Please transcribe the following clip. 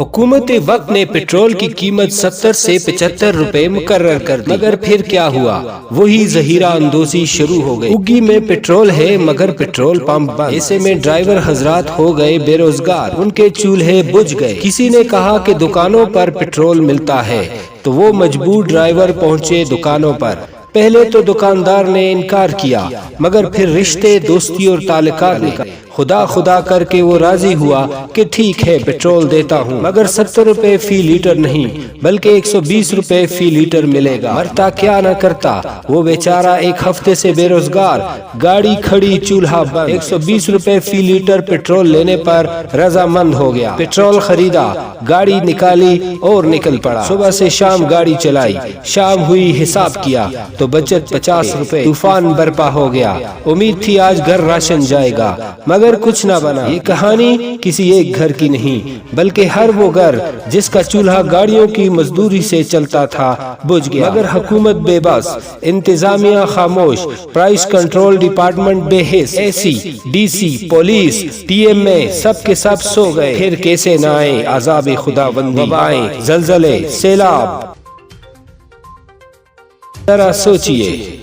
حکومت وقت نے پیٹرول کی قیمت 70 سے 75 روپے مقرر کر دی، مگر پھر کیا ہوا؟ وہی ذخیرہ اندوزی شروع ہو گئی۔ اگی میں پیٹرول ہے مگر پیٹرول پمپ بند، ایسے میں ڈرائیور حضرات ہو گئے بے روزگار، ان کے چولہے بجھ گئے۔ کسی نے کہا کہ دکانوں پر پیٹرول ملتا ہے تو وہ مجبور ڈرائیور پہنچے دکانوں پر۔ پہلے تو دکاندار نے انکار کیا، مگر پھر رشتے دوستی اور تعلقات نے خدا خدا کر کے وہ راضی ہوا کہ ٹھیک ہے پیٹرول دیتا ہوں، مگر 70 روپے فی لیٹر نہیں بلکہ 120 روپے فی لیٹر ملے گا۔ مرتا کیا نہ کرتا وہ بیچارہ، ایک ہفتے سے بے روزگار، گاڑی کھڑی چولہا بند، 120 روپے فی لیٹر پیٹرول لینے پر رضامند ہو گیا۔ پیٹرول خریدا، گاڑی نکالی اور نکل پڑا۔ صبح سے شام گاڑی چلائی، شام ہوئی حساب کیا تو بچت 50 روپے۔ طوفان برپا ہو گیا، امید تھی آج گھر راشن جائے گا، مگر کچھ نہ بنا۔ یہ کہانی کسی ایک گھر کی نہیں بلکہ ہر وہ گھر جس کا چولہا گاڑیوں کی مزدوری سے چلتا تھا بجھ گیا۔ مگر حکومت بے بس، انتظامیہ خاموش، پرائس کنٹرول ڈپارٹمنٹ بے حس، A C, D C, police, T M A سب کے سب سو گئے۔ پھر کیسے نہ آئے عذاب خداوندی، وبائیں، زلزلے، سیلاب۔ ذرا سوچئے